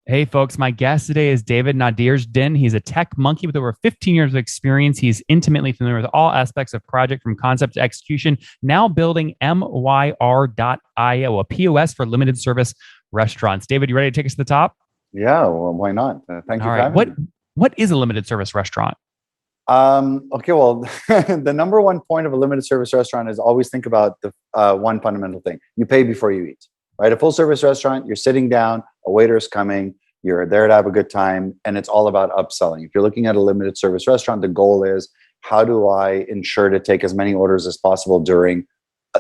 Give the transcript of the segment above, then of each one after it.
Hey folks, my guest today is David Nadirsdin. He's a tech monkey with over 15 years of experience. He's intimately familiar with all aspects of project from concept to execution, now building Myr.io, a POS for limited service restaurants. David, you ready to take us to the top? Yeah, well, why not? Thank All you for right. having me. What is a limited service restaurant? Okay, well, the number one point of a limited service restaurant is always think about the one fundamental thing. You pay before you eat, right? A full service restaurant, you're sitting down, a waiter is coming, you're there to have a good time, and it's all about upselling. If you're looking at a limited service restaurant, the goal is how do I ensure to take as many orders as possible during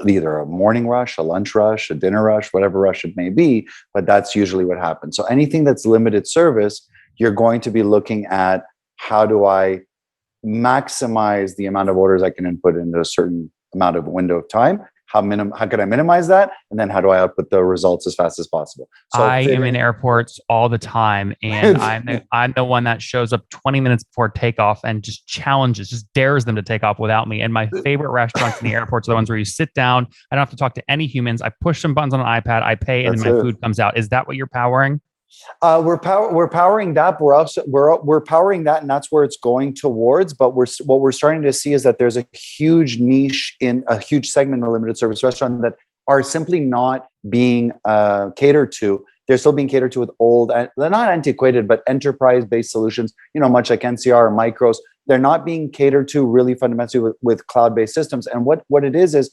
either a morning rush, a lunch rush, a dinner rush, whatever rush it may be, but that's usually what happens. So anything that's limited service, you're going to be looking at how do I maximize the amount of orders I can input into a certain amount of window of time. How can I minimize that? And then how do I output the results as fast as possible? So I am in airports all the time, and I'm the one that shows up 20 minutes before takeoff and just dares them to take off without me. And my favorite restaurants in the airports are the ones where you sit down. I don't have to talk to any humans. I push some buttons on an iPad, I pay, and then my food comes out. Is that what you're powering? We're powering that. We're powering that, and that's where it's going towards. But what we're starting to see is that there's a huge niche in a huge segment of limited service restaurant that are simply not being catered to. They're still being catered to with old, they're not antiquated, but enterprise-based solutions. Much like NCR or Micros. They're not being catered to really fundamentally with cloud-based systems. And what it is.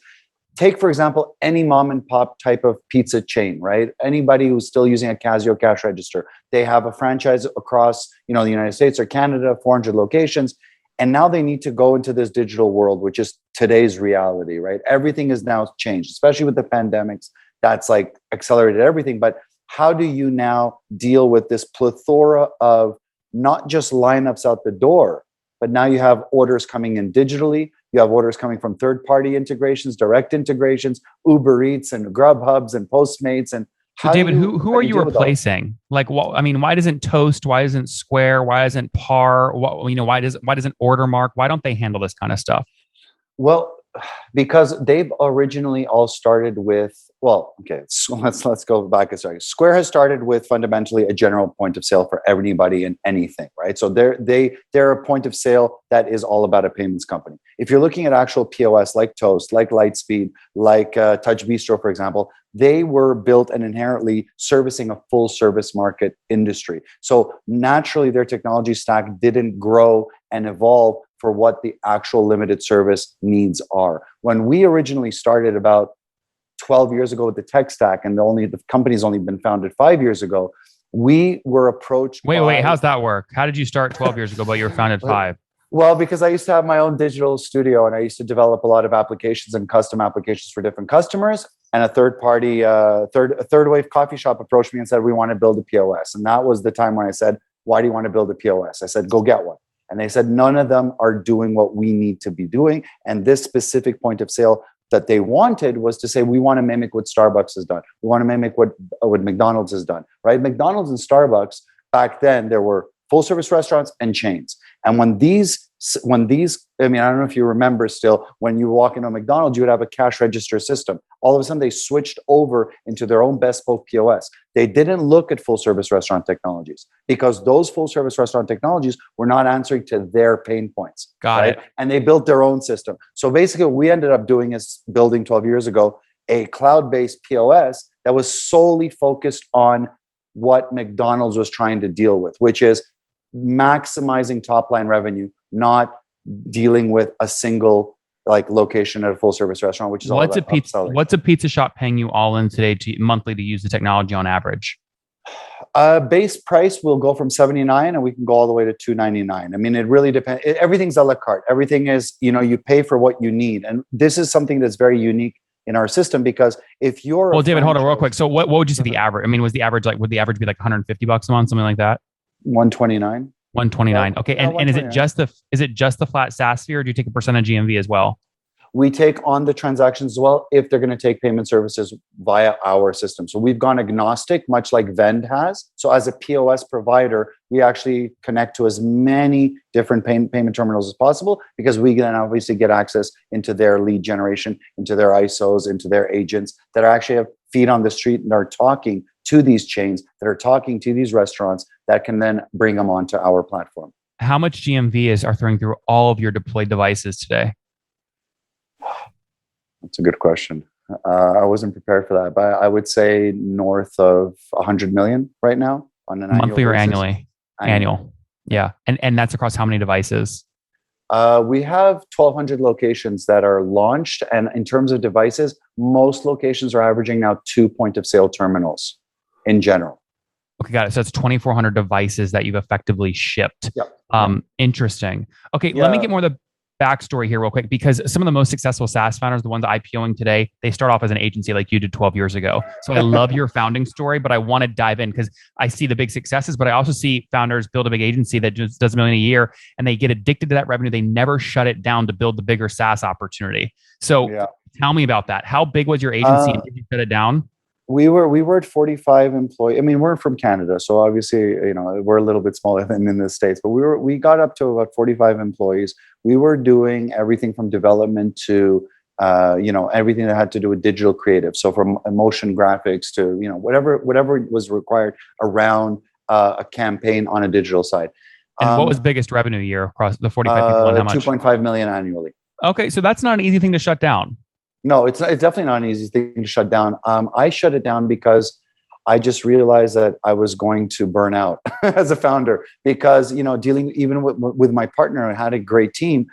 Take, for example, any mom and pop type of pizza chain, right? Anybody who's still using a Casio cash register, they have a franchise across, the United States or Canada, 400 locations. And now they need to go into this digital world, which is today's reality, right? Everything is now changed, especially with the pandemics. That's like accelerated everything. But how do you now deal with this plethora of not just lineups out the door, but now you have orders coming in digitally. You have orders coming from third-party integrations, direct integrations, Uber Eats and Grubhubs and Postmates. And so, David, who are you replacing? Like, why doesn't Toast? Why isn't Square? Why isn't PAR? Why doesn't Ordermark? Why don't they handle this kind of stuff? Well, because they've originally all started with, so let's go back a second. Square has started with fundamentally a general point of sale for everybody and anything, right? So they're a point of sale that is all about a payments company. If you're looking at actual POS like Toast, like Lightspeed, like Touch Bistro, for example, they were built and inherently servicing a full service market industry. So naturally, their technology stack didn't grow and evolve for what the actual limited service needs are. When we originally started about 12 years ago with the tech stack, and the company's only been founded 5 years ago, we were approached. Wait, how's that work? How did you start 12 years ago, but you were founded 5? Well, because I used to have my own digital studio and I used to develop a lot of applications and custom applications for different customers. And a third wave coffee shop approached me and said, we want to build a POS. And that was the time when I said, why do you want to build a POS? I said, go get one. And they said, none of them are doing what we need to be doing. And this specific point of sale that they wanted was to say, we want to mimic what Starbucks has done. We want to mimic what McDonald's has done, right? McDonald's and Starbucks, back then, there were full service restaurants and chains. And when these, I don't know if you remember still, when you walk into a McDonald's, you would have a cash register system. All of a sudden, they switched over into their own bespoke POS. They didn't look at full service restaurant technologies because those full service restaurant technologies were not answering to their pain points. Got it. And they built their own system. So basically, what we ended up doing is building 12 years ago a cloud-based POS that was solely focused on what McDonald's was trying to deal with, which is maximizing top line revenue, not dealing with a single location at a full service restaurant, which is what's a pizza shop paying you all in today monthly to use the technology on average? Base price will go from $79 and we can go all the way to $299. I mean, it really depends. Everything's a la carte. Everything is, you pay for what you need. And this is something that's very unique in our system because if you're David, hold on real quick. So what would you say the average? I mean, would the average be like $150 a month, something like that? 129. 129. Okay. And is it just the flat SaaS fee, or do you take a percentage GMV as well? We take on the transactions as well if they're going to take payment services via our system. So we've gone agnostic, much like Vend has. So as a POS provider, we actually connect to as many different payment terminals as possible because we can obviously get access into their lead generation, into their ISOs, into their agents that actually have feet on the street and are talking to these chains that are talking to these restaurants that can then bring them onto our platform. How much GMV are throwing through all of your deployed devices today? That's a good question. I wasn't prepared for that, but I would say north of 100 million right now on an monthly annual or basis. Annually? Annual. Yeah. And that's across how many devices? We have 1,200 locations that are launched. And in terms of devices, most locations are averaging now 2 point of sale terminals in general. Okay, got it. So it's 2,400 devices that you've effectively shipped. Yep. Interesting. Okay, Yeah. let me get more of the backstory here real quick, because some of the most successful SaaS founders, the ones IPOing today, they start off as an agency like you did 12 years ago. So I love your founding story, but I want to dive in because I see the big successes, but I also see founders build a big agency that just does $1 million a year and they get addicted to that revenue. They never shut it down to build the bigger SaaS opportunity. So tell me about that. How big was your agency and did you shut it down? We were at 45 employees. I mean, we're from Canada, so obviously, we're a little bit smaller than in the States, but we got up to about 45 employees. We were doing everything from development to, everything that had to do with digital creative. So from motion graphics to, whatever was required around a campaign on a digital side. And what was biggest revenue year across the 45 people and how much? 2.5 million annually. Okay. So that's not an easy thing to shut down. No, it's definitely not an easy thing to shut down. I shut it down because I just realized that I was going to burn out as a founder because, dealing even with my partner, I had a great team.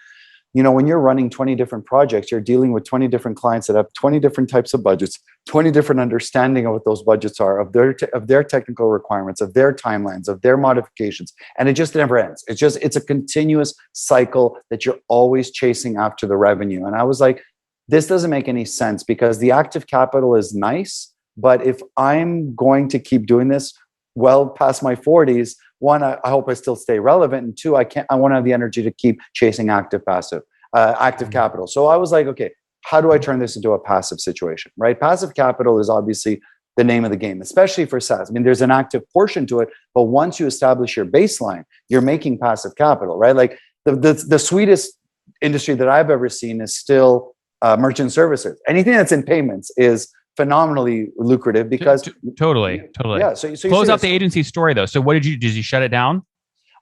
When you're running 20 different projects, you're dealing with 20 different clients that have 20 different types of budgets, 20 different understanding of what those budgets are, of their technical requirements, of their timelines, of their modifications. And it just never ends. It's a continuous cycle that you're always chasing after the revenue. And I was like, this doesn't make any sense because the active capital is nice, but if I'm going to keep doing this well past my 40s, one, I hope I still stay relevant, and two, I want to have the energy to keep chasing active capital. So I was like, okay, how do I turn this into a passive situation, right? Passive capital is obviously the name of the game, especially for SaaS. I mean, there's an active portion to it, but once you establish your baseline, you're making passive capital, right? Like the sweetest industry that I've ever seen is still merchant services. Anything that's in payments is phenomenally lucrative because totally. Yeah. So close out the agency story though. So what did you shut it down?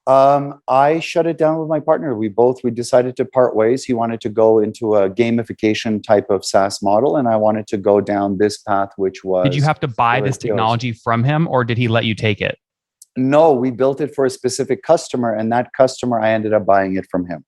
I shut it down with my partner. We decided to part ways. He wanted to go into a gamification type of SaaS model, and I wanted to go down this path, which was. Did you have to buy this technology from him, or did he let you take it? No, we built it for a specific customer, and that customer, I ended up buying it from him.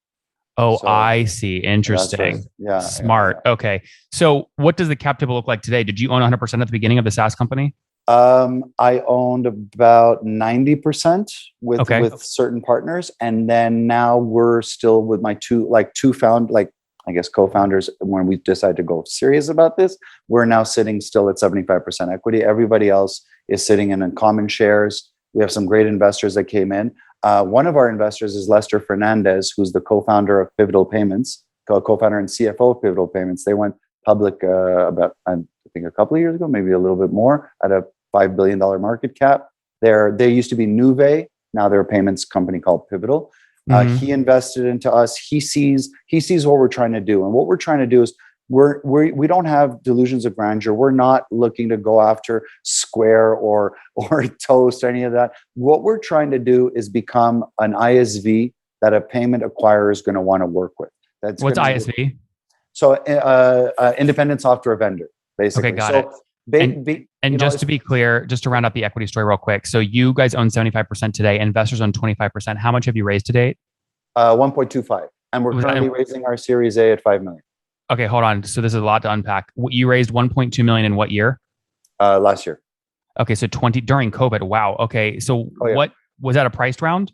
Oh, so, I see. Interesting. Yeah. Smart. Yeah. Okay. So what does the cap table look like today? Did you own 100% at the beginning of the SaaS company? I owned about 90% with certain partners. And then now we're still with my co-founders. When we decided to go serious about this, we're now sitting still at 75% equity. Everybody else is sitting in common shares. We have some great investors that came in. One of our investors is Lester Fernandez, who's the co-founder of Pivotal Payments, co-founder and CFO of Pivotal Payments. They went public about, I think, a couple of years ago, maybe a little bit more, at a $5 billion market cap. They used to be Nuvei. Now they're a payments company called Pivotal. He invested into us. He sees what we're trying to do. And what we're trying to do is we don't have delusions of grandeur. We're not looking to go after Square or Toast or any of that. What we're trying to do is become an ISV that a payment acquirer is going to want to work with. What's ISV? So independent software vendor, basically. Okay, got it. And just to be clear, just to round up the equity story real quick. So you guys own 75% today. Investors own 25%. How much have you raised to date? 1.25. And we're currently raising our Series A at 5 million. Okay, hold on. So this is a lot to unpack. You raised 1.2 million in what year? Last year. Okay, so during COVID. Wow. Okay, so what was that, a priced round?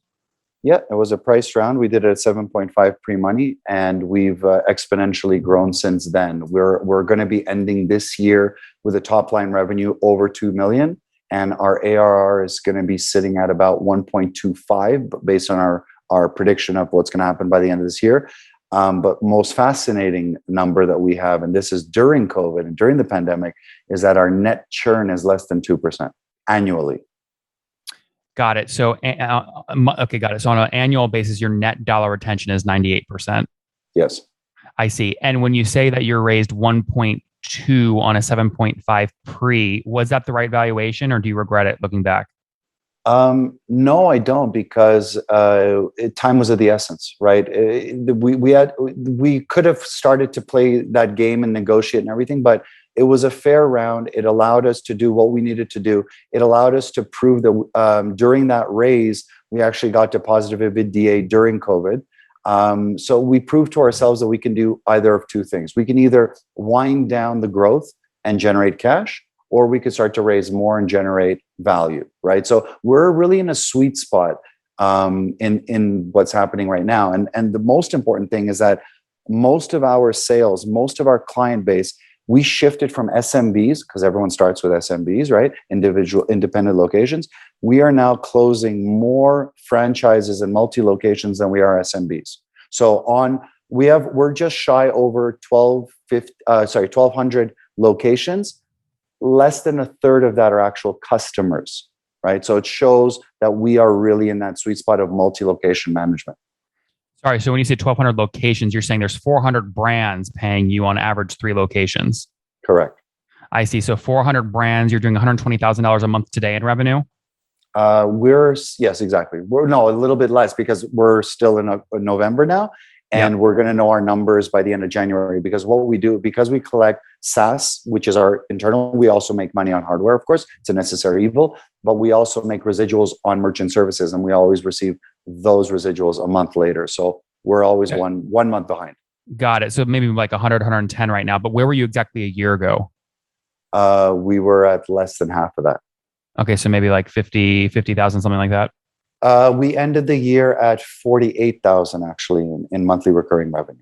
Yeah, it was a priced round. We did it at 7.5 pre-money, and we've exponentially grown since then. We're going to be ending this year with a top line revenue over 2 million, and our ARR is going to be sitting at about 1.25 based on our prediction of what's going to happen by the end of this year. But most fascinating number that we have, and this is during COVID and during the pandemic, is that our net churn is less than 2% annually. Got it. So, okay, got it. So on an annual basis, your net dollar retention is 98%. Yes. I see. And when you say that you're raised 1.2 2 on a 7.5 pre. Was that the right valuation, or do you regret it looking back? No, I don't, because time was of the essence, right? We could have started to play that game and negotiate and everything, but it was a fair round. It allowed us to do what we needed to do. It allowed us to prove that during that raise, we actually got to positive EBITDA during COVID. So we proved to ourselves that we can do either of two things. We can either wind down the growth and generate cash, or we could start to raise more and generate value, right? So we're really in a sweet spot in what's happening right now. And the most important thing is that most of our sales, most of our client base, we shifted from SMBs, because everyone starts with SMBs, right? Independent locations. We are now closing more franchises and multi-locations than we are SMBs. So we're just shy over 1,200 locations. Less than a third of that are actual customers, right? So it shows that we are really in that sweet spot of multi-location management. Sorry, so when you say 1,200 locations, you're saying there's 400 brands paying you on average 3 locations? Correct. I see. So 400 brands, you're doing $120,000 a month today in revenue? Yes, exactly. A little bit less, because we're still in November now. And we're going to know our numbers by the end of January, because what we do, because we collect SaaS, which is our internal, we also make money on hardware, of course, it's a necessary evil, but we also make residuals on merchant services, and we always receive those residuals a month later. So we're always one month behind. Got it. So maybe like 100, 110 right now, but where were you exactly a year ago? We were at less than half of that. Okay. So maybe like 50,000, something like that. We ended the year at 48,000 actually in monthly recurring revenue.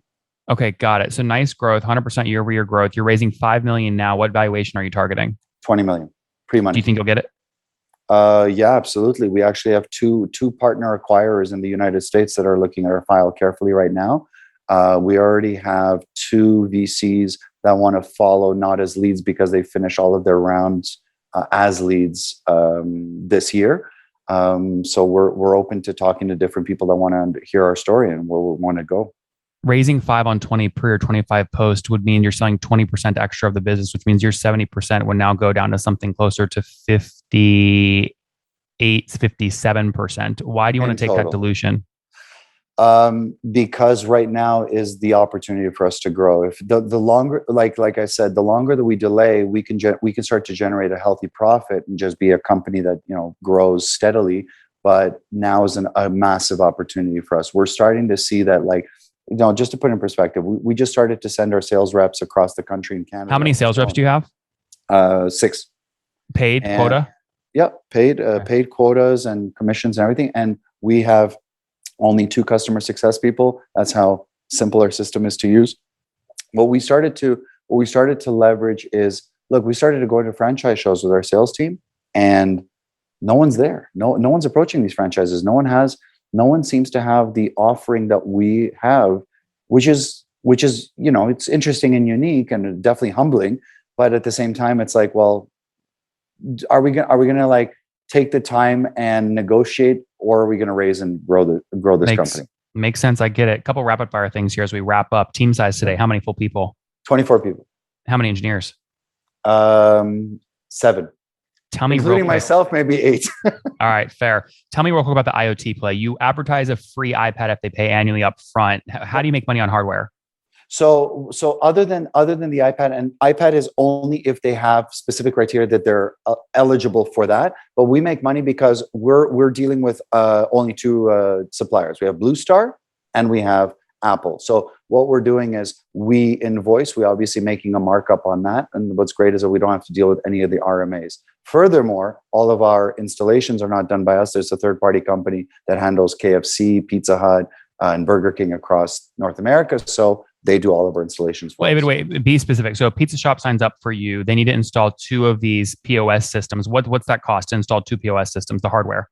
Okay, got it. So nice growth, 100% year-over-year growth. You're raising $5 million now. What valuation are you targeting? 20 million pre-money. Do you think you'll get it? Yeah, absolutely. We actually have two partner acquirers in the United States that are looking at our file carefully right now. We already have 2 VCs that want to follow, not as leads, because they finish all of their rounds as leads this year. So we're open to talking to different people that want to hear our story and where we want to go. Raising 5 on 20 pre or 25 post would mean you're selling 20% extra of the business, which means your 70% would now go down to something closer to 58, 57%. Why do you want to take that dilution? Because right now is the opportunity for us to grow. If the longer, like I said, the longer that we delay, we can start to generate a healthy profit and just be a company that grows steadily. But now is a massive opportunity for us. We're starting to see that, just to put in perspective, we just started to send our sales reps across the country in Canada. How many sales reps do you have? 6. Paid quota? Yeah, paid quotas and commissions and everything. And we have only 2 customer success people. That's how simple our system is to use. What we started to leverage is, look, we started to go to franchise shows with our sales team, and no one's there. No one's approaching these franchises. No one seems to have the offering that we have, which is it's interesting and unique and definitely humbling. But at the same time, it's like, well, are we gonna take the time and negotiate, or are we going to raise and grow this company? Makes sense. I get it. A couple rapid fire things here as we wrap up. Team size today. How many full people? 24 people. How many engineers? 7. Tell me, including myself, maybe 8. All right, fair. Tell me real quick about the IoT play. You advertise a free iPad if they pay annually up front. How do you make money on hardware? So other than the iPad, and iPad is only if they have specific criteria that they're eligible for that. But we make money because we're dealing with only 2 suppliers. We have Blue Star and we have Apple. So what we're doing is we invoice. We're obviously making a markup on that. And what's great is that we don't have to deal with any of the RMAs. Furthermore, all of our installations are not done by us. There's a third-party company that handles KFC, Pizza Hut, and Burger King across North America. So they do all of our installations for us. Wait, be specific. So a pizza shop signs up for you. They need to install 2 of these POS systems. What's that cost to install 2 POS systems, the hardware?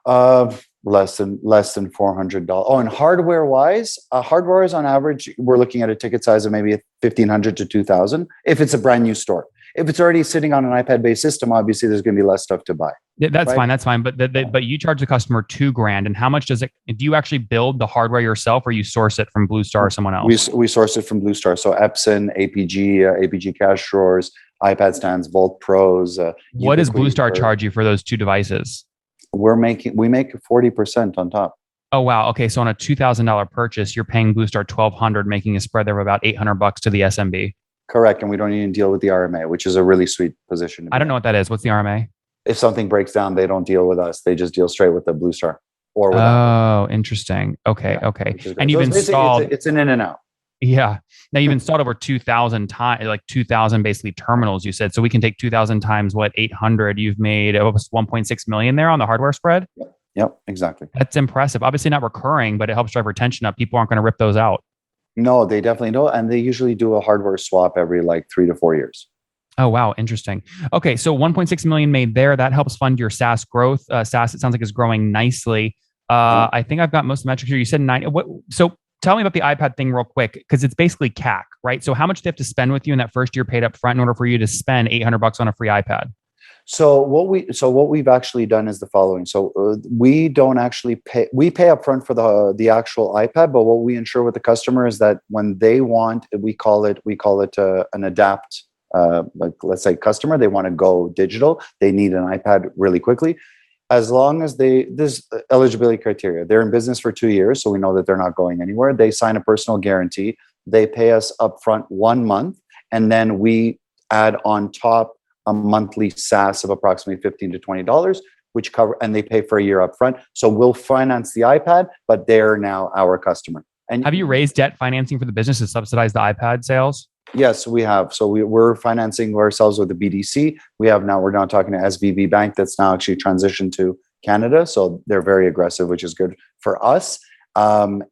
Less than $400. Oh, and hardware wise on average, we're looking at a ticket size of maybe $1,500 to $2,000 if it's a brand new store. If it's already sitting on an iPad-based system, obviously there's going to be less stuff to buy. Yeah, that's right? fine. That's fine. But you charge the customer $2,000, and how much does it? Do you actually build the hardware yourself, or you source it from Blue Star or someone else? We source it from Blue Star. So Epson, APG cash drawers, iPad stands, Volt Pros. What does Blue Star charge you for those two devices? We make 40% on top. Oh wow. Okay, so on a $2,000 purchase, you're paying Blue Star $1,200, making a spread there of about $800 to the SMB. Correct, and we don't even deal with the RMA, which is a really sweet position. I don't know what that is. What's the RMA? If something breaks down, they don't deal with us. They just deal straight with the Blue Star. Or with Apple. Interesting. Okay, yeah, okay. And you've installed. It's an in and out. Yeah. Now you've installed over 2,000 times, like 2,000 basically terminals. You said so. We can take 2,000 times what 800. You've made almost 1.6 million there on the hardware spread. Yep, exactly. That's impressive. Obviously not recurring, but it helps drive retention up. People aren't going to rip those out. No, they definitely don't. And they usually do a hardware swap every like 3 to 4 years. Oh, wow. Interesting. Okay. So 1.6 million made there. That helps fund your SaaS growth. SaaS, it sounds like, is growing nicely. I think I've got most of the metrics here. You said 9. So tell me about the iPad thing real quick, because it's basically CAC, right? So how much do they have to spend with you in that first year paid up front in order for you to spend $800 on a free iPad? So what we've actually done is the following. So we don't actually pay. We pay upfront for the actual iPad, but what we ensure with the customer is that when they want, we call it an adapt. Like let's say customer, they want to go digital. They need an iPad really quickly. As long as there's eligibility criteria. They're in business for 2 years, so we know that they're not going anywhere. They sign a personal guarantee. They pay us upfront 1 month, and then we add on top a monthly SaaS of approximately $15 to $20, which cover, and they pay for a year up front. So we'll finance the iPad, but they're now our customer. And have you raised debt financing for the business to subsidize the iPad sales? Yes, we have. So we're financing ourselves with the BDC. We're now talking to SVB Bank that's now actually transitioned to Canada. So they're very aggressive, which is good for us. And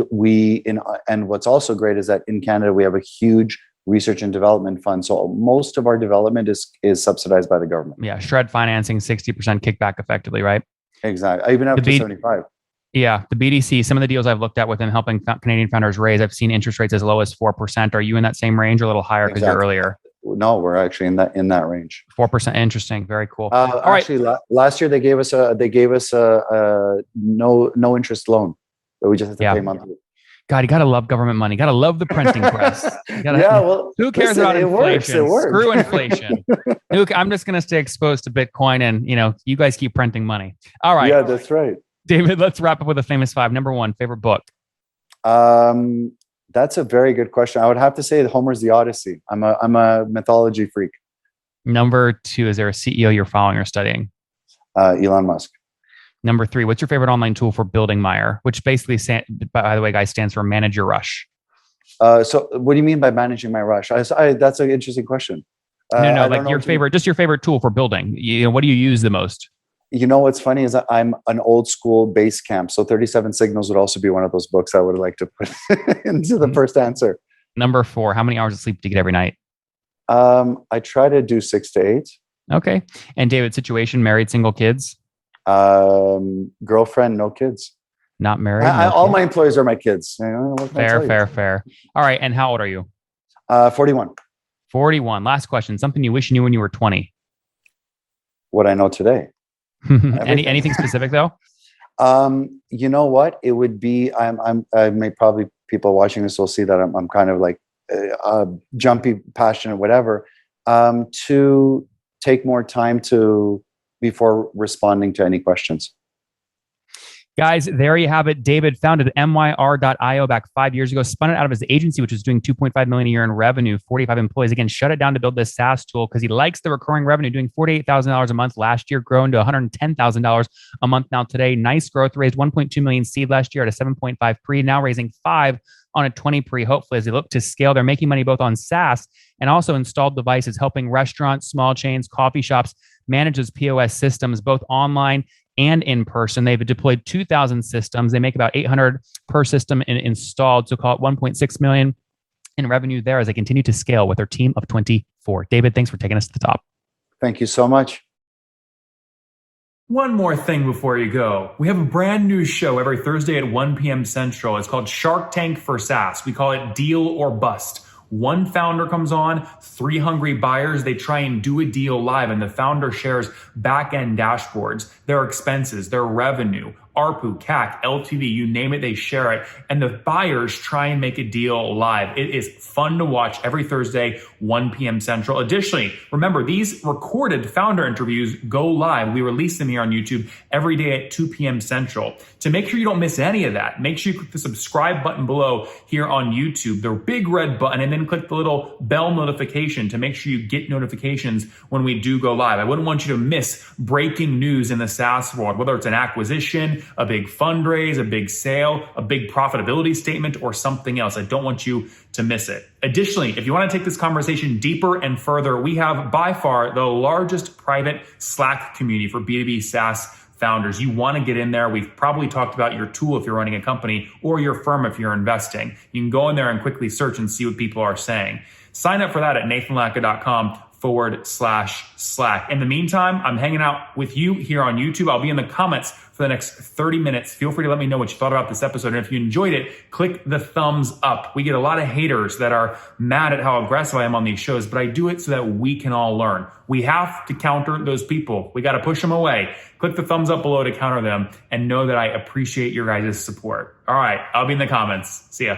what's also great is that in Canada, we have a huge research and development fund. So most of our development is subsidized by the government. Yeah. Shred financing, 60% kickback effectively, right? Exactly. Even up to 75. Yeah. The BDC, some of the deals I've looked at with them helping Canadian founders raise, I've seen interest rates as low as 4%. Are you in that same range or a little higher because you're earlier? No, we're actually in that range. 4%. Interesting. Very cool. Actually, last year they gave us a no interest loan that we just have to pay monthly. God, you gotta love government money. Gotta love the printing press. Who cares about inflation? It works. Screw inflation. I'm just gonna stay exposed to Bitcoin, and you guys keep printing money. All right. Yeah, that's right. David, let's wrap up with a famous 5. Number 1, favorite book. That's a very good question. I would have to say Homer's The Odyssey. I'm a mythology freak. Number 2, is there a CEO you're following or studying? Elon Musk. Number 3, what's your favorite online tool for building Myr? Which basically, by the way, guys, stands for Manage Your Rush. So what do you mean by managing my rush? That's an interesting question. No, like your favorite tool for building. What do you use the most? What's funny is that I'm an old school Basecamp. So 37 Signals would also be one of those books I would like to put into the first answer. Number 4, how many hours of sleep do you get every night? I try to do 6 to 8. Okay. And David, situation, married, single, kids? Girlfriend, no kids. Not married. All my employees are my kids. Fair. All right. And how old are you? 41. 41. Last question. Something you wish you knew when you were 20. What I know today. Anything specific though? You know what? It would be. I may probably people watching this will see that I'm kind of like jumpy, passionate, whatever. To take more time before responding to any questions. Guys, there you have it. David founded myr.io back 5 years ago, spun it out of his agency, which was doing 2.5 million a year in revenue, 45 employees. Again, shut it down to build this SaaS tool because he likes the recurring revenue, doing $48,000 a month last year, growing to $110,000 a month now today. Nice growth, raised 1.2 million seed last year at a 7.5 pre, now raising 5 on a 20 pre, hopefully, as they look to scale. They're making money both on SaaS and also installed devices, helping restaurants, small chains, coffee shops manage those POS systems, both online and in person. They've deployed 2,000 systems. They make about 800 per system installed, so call it 1.6 million in revenue there as they continue to scale with their team of 24. David, thanks for taking us to the top. Thank you so much. One more thing before you go. We have a brand new show every Thursday at 1 p.m. Central. It's called Shark Tank for SaaS. We call it Deal or Bust. One founder comes on, 3 hungry buyers, they try and do a deal live, and the founder shares back-end dashboards, their expenses, their revenue, ARPU, CAC, LTV, you name it, they share it. And the buyers try and make a deal live. It is fun to watch every Thursday, 1 p.m. Central. Additionally, remember, these recorded founder interviews go live. We release them here on YouTube every day at 2 p.m. Central. To make sure you don't miss any of that, make sure you click the subscribe button below here on YouTube, the big red button, and then click the little bell notification to make sure you get notifications when we do go live. I wouldn't want you to miss breaking news in the SaaS world, whether it's an acquisition, a big fundraise, a big sale, a big profitability statement, or something else. I don't want you to miss it. Additionally, if you want to take this conversation deeper and further, we have by far the largest private Slack community for B2B SaaS founders. You want to get in there. We've probably talked about your tool if you're running a company or your firm if you're investing. You can go in there and quickly search and see what people are saying. Sign up for that at nathanlatka.com/Slack. In the meantime, I'm hanging out with you here on YouTube. I'll be in the comments for the next 30 minutes. Feel free to let me know what you thought about this episode. And if you enjoyed it, click the thumbs up. We get a lot of haters that are mad at how aggressive I am on these shows, but I do it so that we can all learn. We have to counter those people. We got to push them away. Click the thumbs up below to counter them and know that I appreciate your guys' support. All right, I'll be in the comments. See ya.